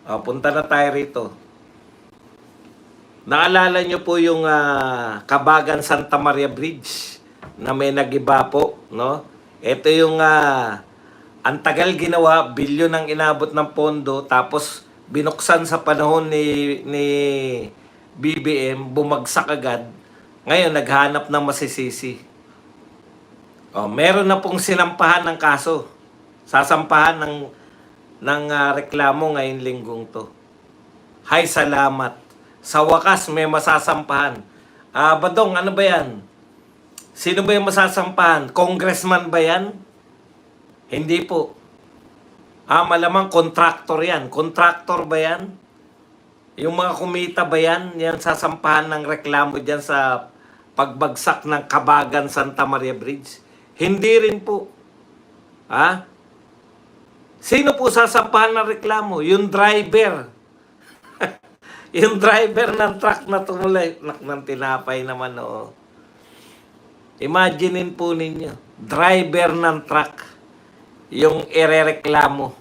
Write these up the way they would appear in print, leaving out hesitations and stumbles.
Punta na tayo rito. Naalala nyo po yung Kabagan Santa Maria Bridge na may nagiba po, no? Ito yung ang tagal ginawa, bilyon ang inabot ng pondo, tapos binuksan sa panahon ni BBM, bumagsak agad. Ngayon, naghanap ng masisisi. Meron na pong sinampahan ng kaso. Sasampahan ng reklamo ngayong linggong to. Hay, salamat. Sa wakas, may masasampahan. Badong, ano ba yan? Sino ba yung masasampahan? Congressman ba yan? Hindi po. Malamang contractor yan. Contractor ba yan? Yung mga kumita ba yan? Yan sasampahan ng reklamo dyan sa pagbagsak ng Kabagan Santa Maria Bridge? Hindi rin po. Sino po sasampahan ng reklamo? Yung driver. Yung driver ng truck na tumulay. Ng tinapay naman, oo. Imaginein po ninyo. Driver ng truck. Yung irereklamo.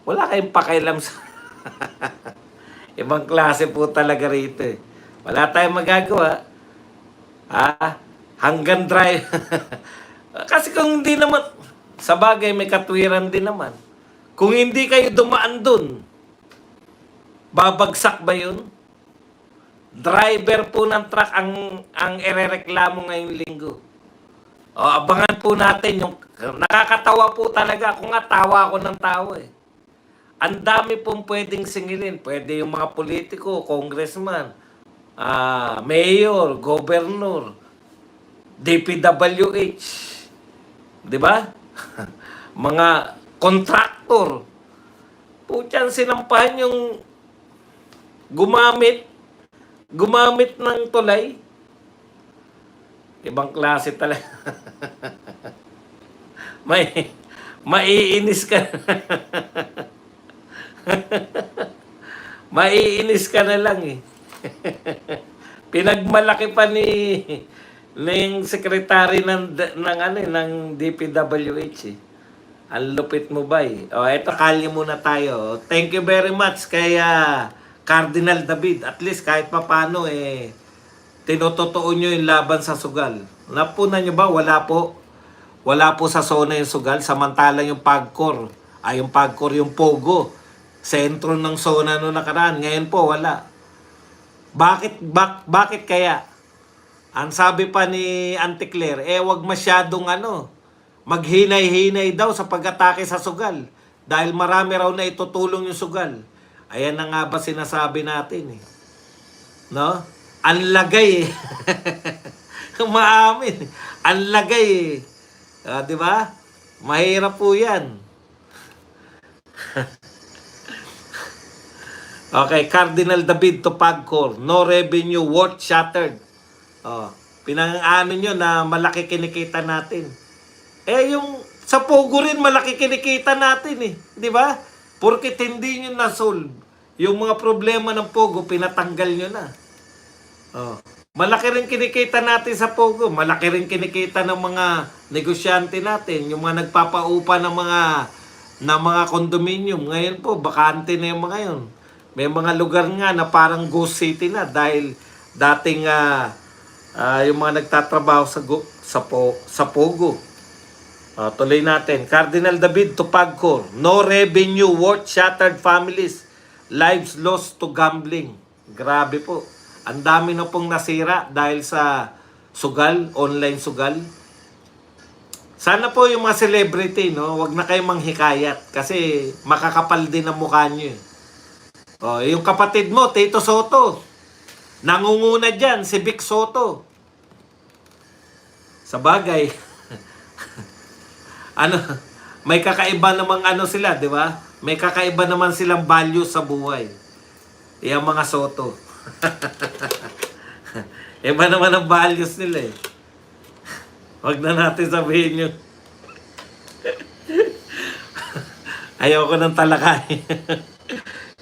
Wala kayong pakailam sa... Ibang klase po talaga rito eh. Wala tayong magagawa. Hanggang drive. Kasi kung hindi naman, sa bagay may katwiran din naman. Kung hindi kayo dumaan dun, babagsak ba yun? Driver po ng truck ang irereklamo ngayong linggo. Abangan po natin yung nakakatawa po talaga. Kung nga tawa ako ng tawa eh. Ang dami pong pwedeng singilin. Pwede yung mga politiko, congressman, mayor, governor, DPWH, di ba? Mga kontraktor. Putyan, sinampahan yung gumamit ng tulay. Ibang klase talaga. Maiinis ka. Maiinis ka na lang eh. Pinagmalaki pa ng sekretary ng DPWH eh. Ang lupit mo ba eh. Eto, kalye muna tayo. Thank you very much kay Cardinal David. At least kahit papano eh, tinutotoo nyo yung laban sa sugal. Napunan nyo ba? Wala po. Wala po sa zona yung sugal. Samantalang yung PAGCOR, yung Pogo, sentro ng zona no nakaraan. Ngayon po, wala. Bakit kaya? Ang sabi pa ni Auntie Claire, wag masyadong maghinay-hinay daw sa pag-atake sa sugal. Dahil marami raw na itutulong yung sugal. Ayan na nga ba sinasabi natin eh. No? Ang lagay eh. Maamin. Ang lagay eh. Di ba? Mahirap po yan. Okay, Cardinal David to PAGCOR. No revenue, worth shattered. Pinang-ano nyo na malaki kinikita natin. Yung sa Pogo rin malaki kinikita natin eh. Di ba? Porkit hindi nyo na-solve yung mga problema ng Pogo, pinatanggal nyo na. Malaki rin kinikita natin sa Pogo. Malaki rin kinikita ng mga negosyante natin. Yung mga nagpapaupa ng mga condominium. Ngayon po, bakante na yung mga yun. May mga lugar nga na parang ghost city na dahil dating yung mga nagtatrabaho sa Pogo. Tuloy natin. Cardinal David to PAGCOR. No revenue, worth shattered families. Lives lost to gambling. Grabe po. Ang dami na pong nasira dahil sa sugal, online sugal. Sana po yung mga celebrity, no, wag na kayong manghikayat kasi makakapal din ang mukha nyo. Yung kapatid mo, Tito Soto, nangunguna dyan, si Vic Soto. Sa bagay, may kakaiba namang sila, di ba? May kakaiba naman silang value sa buhay. Yung mga Soto. Iba naman ang values nila eh. Huwag na natin sabihin yun. Ayoko ng talakay.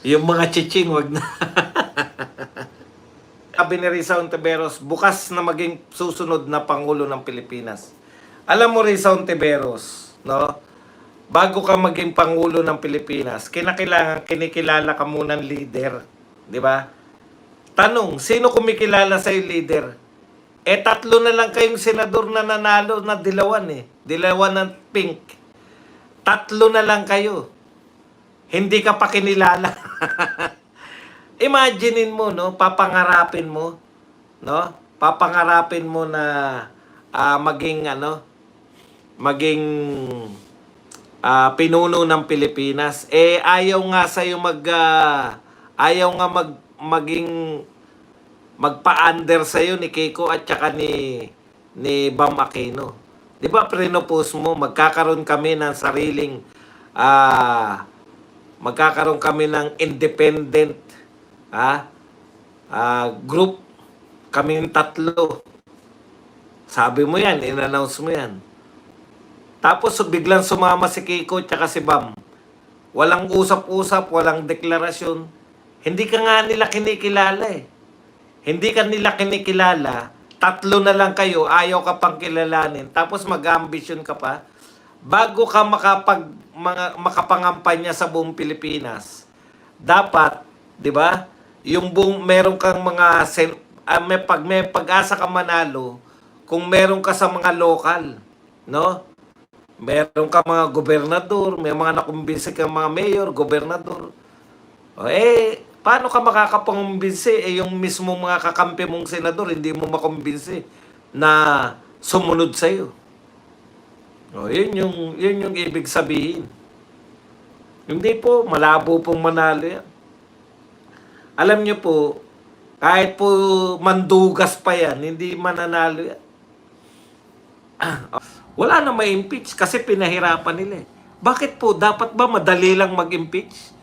Yung mga chiching, wag na. Sabi ni Risa Ontiveros, bukas na maging susunod na Pangulo ng Pilipinas. Alam mo, Risa Ontiveros, no? bago ka maging Pangulo ng Pilipinas, kinikilala ka muna ng leader. Di ba? Tanong, sino kumikilala sa'yo leader? Eh, 3 na lang kayong senador na nanalo na dilawan eh. Dilawan ng pink. 3 na lang kayo. Hindi ka pa kinilala. Imaginein mo, no? Papangarapin mo, no? Papangarapin mo na maging pinuno ng Pilipinas. Eh, ayaw nga sa'yo ayaw nga maging magpa-under sa'yo ni Kiko at saka ni Bam Aquino. Di ba, pre-propose mo, magkakaroon kami ng sariling, magkakaroon kami ng independent group, kaming 3. Sabi mo yan, in-announce mo yan. Tapos biglang sumama si Kiko at saka si Bam. Walang usap-usap, walang deklarasyon. Hindi ka nga nila kinikilala eh. Hindi ka nila kinikilala, 3 na lang kayo, ayaw ka pang kilalanin, tapos mag-ambisyon ka pa, bago ka makapangampanya sa buong Pilipinas, dapat, di ba, yung meron kang mga, may pag-asa ka manalo, kung meron ka sa mga lokal, no? Meron ka mga gobernador, may mga nakumbinsi kang mga mayor, gobernador. Paano ka makakapangumbinsi? yung mismo mga kakampi mong senador, hindi mo makumbinsi na sumunod sa'yo. Yun yung ibig sabihin. Hindi po, malabo pong manalo yan. Alam niyo po, kahit po mandugas pa yan, hindi mananalo yan. Wala na may impeach kasi pinahirapan nila eh. Bakit po? Dapat ba madali lang mag-impeach?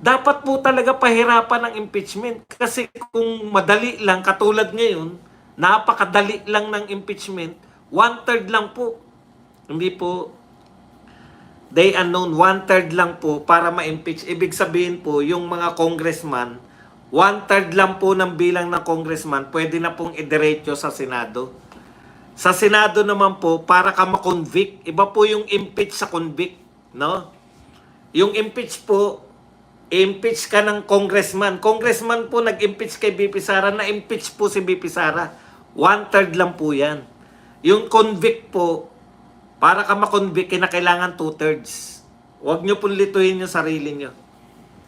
Dapat po talaga pahirapan ng impeachment. Kasi kung madali lang, katulad ngayon, napakadali lang ng impeachment, 1/3 lang po. Hindi po, they unknown, 1/3 lang po para ma-impeach. Ibig sabihin po, yung mga congressman, 1/3 lang po ng bilang ng congressman, pwede na pong idiretso sa Senado. Sa Senado naman po, para ka ma-convict. Iba po yung impeach sa convict, no? Yung impeach po, impeach ka ng congressman. Congressman po nag-impeach kay BP Sara, na-impeach po si BP Sara. 1/3 lang po yan. Yung convict po, para ka ma-convict, kinakailangan 2/3. Huwag nyo pong lituin yung sarili nyo.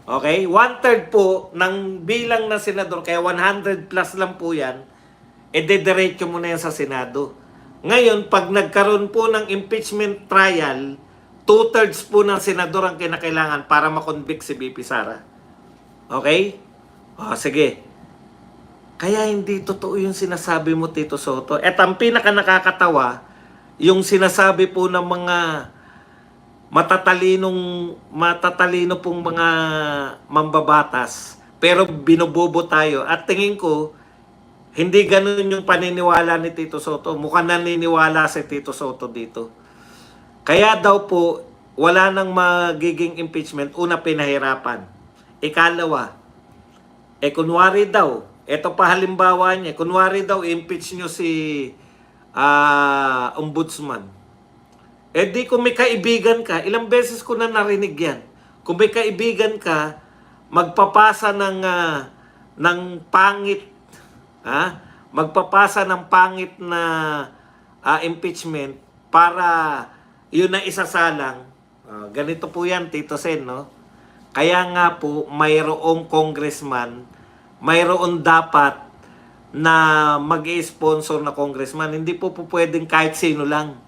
Okay? 1/3 po ng bilang na senador, kaya 100 plus lang po yan, diretso mo na yan sa Senado. Ngayon, pag nagkaroon po ng impeachment trial, 2/3 po ng senador ang kinakailangan para makonvict si BP Sara. Okay? Sige. Kaya hindi totoo yung sinasabi mo, Tito Soto. At ang pinaka nakakatawa, yung sinasabi po ng mga matatalino pong mga mambabatas, pero binubobo tayo. At tingin ko, hindi ganun yung paniniwala ni Tito Soto. Mukhang naniniwala si Tito Soto dito. Kaya daw po, wala nang magiging impeachment. Una, pinahirapan. Ikalawa, kunwari daw, ito pa halimbawa niya, kunwari daw, impeach nyo si ombudsman. Di kung may kaibigan ka, ilang beses ko na narinig yan. Kung may kaibigan ka, magpapasa ng pangit, magpapasa ng pangit na impeachment para yun na isasalang. Ganito po yan, Tito Sen, no? Kaya nga po, mayroong congressman, mayroon dapat na mag-i-sponsor na congressman. Hindi po pwedeng kahit sino lang.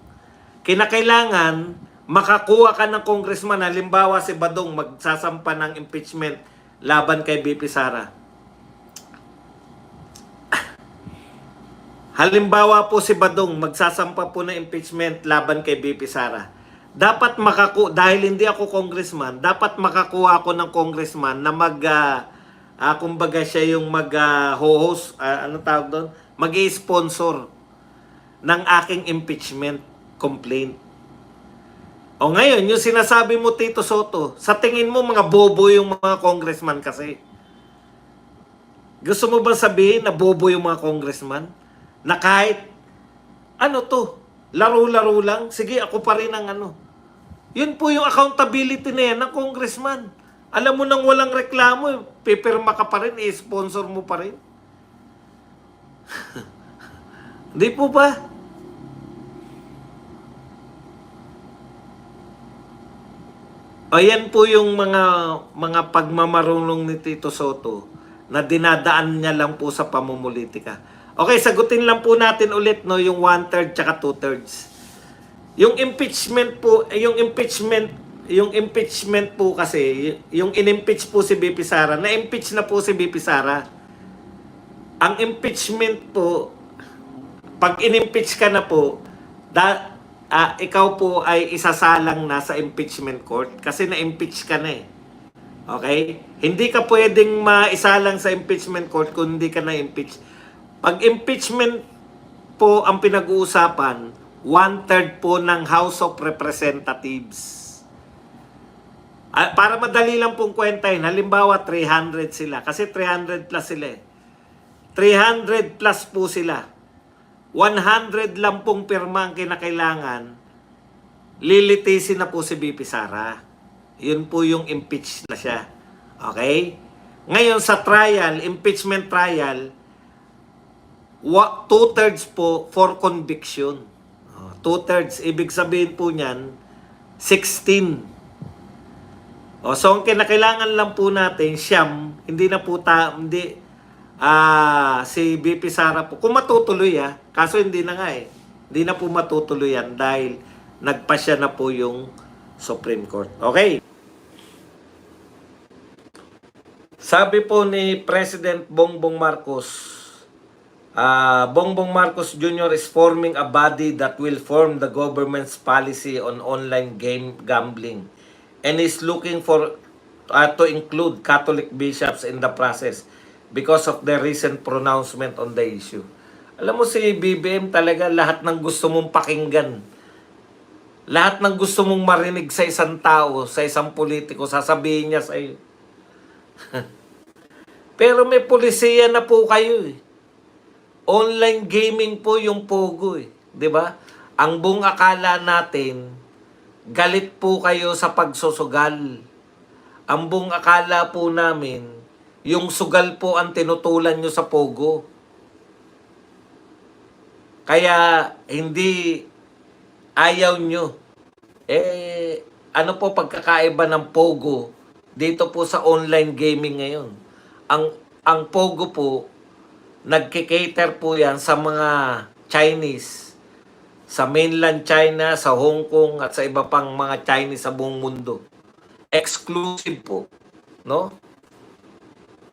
Kinakailangan, makakuha ka ng congressman. Halimbawa, si Badong magsasampa ng impeachment laban kay BP Sara. Halimbawa po si Badong magsasampa po ng impeachment laban kay BP Sara. Dapat dahil hindi ako congressman, dapat makakuha ako ng congressman na kumbaga siya yung mag-host, mag-i-sponsor ng aking impeachment complaint. O ngayon, yung sinasabi mo, Tito Soto, sa tingin mo mga bobo yung mga congressman kasi. Gusto mo ba sabihin na bobo yung mga congressman? Na kahit, laro-laro lang, sige ako pa rin ang Yun po yung accountability na yan ng congressman. Alam mo nang walang reklamo, pipirma ka pa rin, i-sponsor mo pa rin. Hindi po ba? O yan po yung mga pagmamarunong ni Tito Soto na dinadaan niya lang po sa pamumulitika. Okay, sagutin lang po natin ulit no yung 1/3 tsaka 2/3. Yung impeachment po, yung impeachment po kasi, yung in-impeach po si BP Sara, na-impeach na po si BP Sara. Ang impeachment po, pag in-impeach ka na po, ikaw po ay isasalang na sa impeachment court kasi na-impeach ka na eh. Okay? Hindi ka pwedeng maisalang sa impeachment court kung hindi ka na-impeach. Pag impeachment po ang pinag-uusapan, 1/3 po ng House of Representatives. Para madali lang pong kwentahin, halimbawa 300 sila. Kasi 300 plus sila eh. 300 plus po sila. 100 lang pong pirma ang kinakailangan. Lilitisin na po si BP Sara. Yun po yung impeach na siya. Okay? Ngayon sa trial, impeachment trial, 2/3 po for conviction. 2/3, ibig sabihin po niyan, 16. So ang kinakailangan lang po natin, siyam, hindi na po si BP Sara po, kung matutuloy kaso hindi na nga hindi na po matutuloy yan dahil nagpasya na po yung Supreme Court. Okay? Sabi po ni President Bongbong Marcos, Bongbong Marcos Jr. is forming a body that will form the government's policy on online gambling and is looking for to include Catholic bishops in the process because of the recent pronouncement on the issue. Alam mo si BBM talaga lahat ng gusto mong pakinggan. Lahat ng gusto mong marinig sa isang tao, sa isang politiko, sasabihin niya sa iyo. Pero may polisiya na po kayo eh. Online gaming po yung Pogo eh. 'Di ba? Ang buong akala natin, galit po kayo sa pagsusugal. Ang buong akala po namin, yung sugal po ang tinutulan nyo sa Pogo. Kaya hindi ayaw nyo. Ano po pagkakaiba ng Pogo dito po sa online gaming ngayon? Ang Pogo po, nagkikater po yan sa mga Chinese, sa mainland China, sa Hong Kong, at sa iba pang mga Chinese sa buong mundo. Exclusive po, no?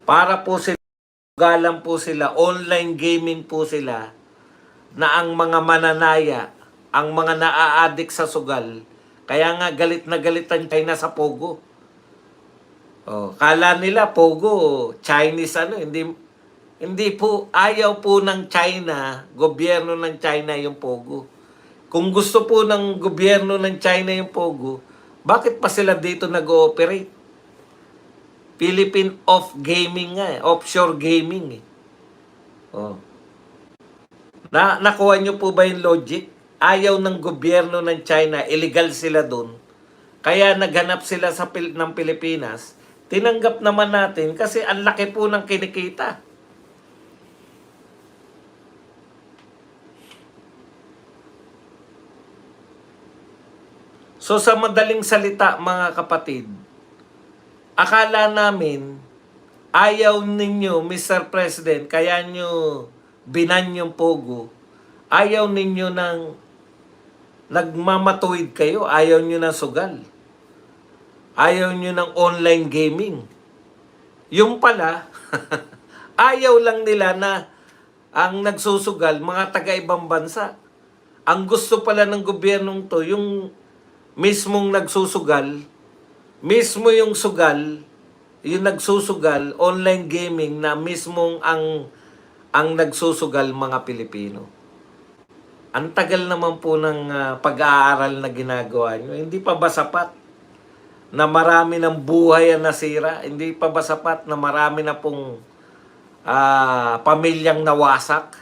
Para po sila, galang po sila, online gaming po sila, na ang mga mananaya, ang mga naa-addict sa sugal, kaya nga galit na galit ang China sa Pogo. Kala nila Pogo, Chinese hindi po, ayaw po ng China, gobyerno ng China yung Pogo. Kung gusto po ng gobyerno ng China yung Pogo, bakit pa sila dito nag-ooperate? Philippine Gaming nga offshore gaming Nakuha nyo po ba yung logic? Ayaw ng gobyerno ng China, illegal sila doon. Kaya naghanap sila ng Pilipinas. Tinanggap naman natin kasi ang laki po ng kinikita. So sa madaling salita mga kapatid, akala namin ayaw ninyo Mr. President, kaya nyo binan yung Pogo. Ayaw ninyo ng nagmamatuwid kayo, ayaw nyo ng sugal. Ayaw nyo ng online gaming. Yung pala, ayaw lang nila na ang nagsusugal, mga taga-ibang bansa. Ang gusto pala ng gobyernong to, yung mismong nagsusugal, mismo yung sugal, yung nagsusugal, online gaming na mismong ang nagsusugal mga Pilipino. Ang tagal naman po ng pag-aaral na ginagawa nyo. Hindi pa ba sapat na marami ng buhay ang nasira? Hindi pa ba sapat na marami na pong pamilyang nawasak?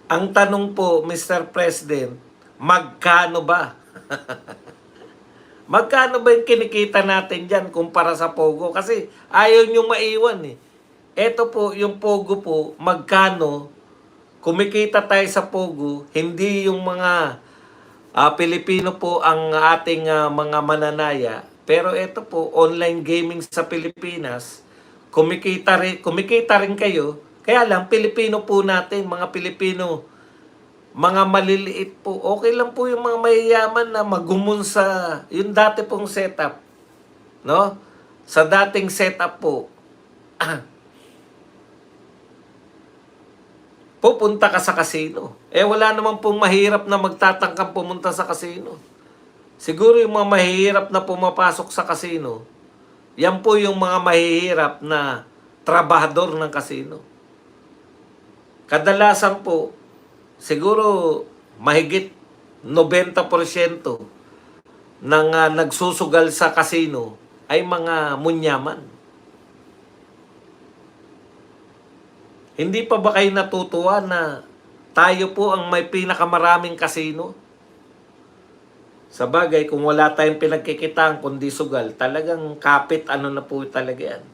Ang tanong po, Mr. President, magkano ba? Magkano ba yung kinikita natin dyan kumpara sa Pogo? Kasi ayaw nyo maiwan eh. Ito po, yung Pogo po, magkano kumikita tayo sa Pogo, hindi yung mga Pilipino po ang ating mga mananaya. Pero ito po, online gaming sa Pilipinas, kumikita rin kayo. Kaya lang, Pilipino po natin, mga Pilipino, mga maliliit po. Okay lang po yung mga mayayaman na magumon sa yung dati pong setup. No? Sa dating setup po, pupunta ka sa casino. Wala naman pong mahirap na magtatangkang pumunta sa casino. Siguro yung mga mahihirap na pumapasok sa casino, yan po yung mga mahihirap na trabahador ng casino. Kadalasan po, siguro mahigit 90% ng nagsusugal sa casino ay mga munyaman. Hindi pa ba kayo natutuwa na tayo po ang may pinakamaraming casino? Sa bagay, kung wala tayong pinagkikitaan kundi sugal, talagang kapit ano na po talaga yan.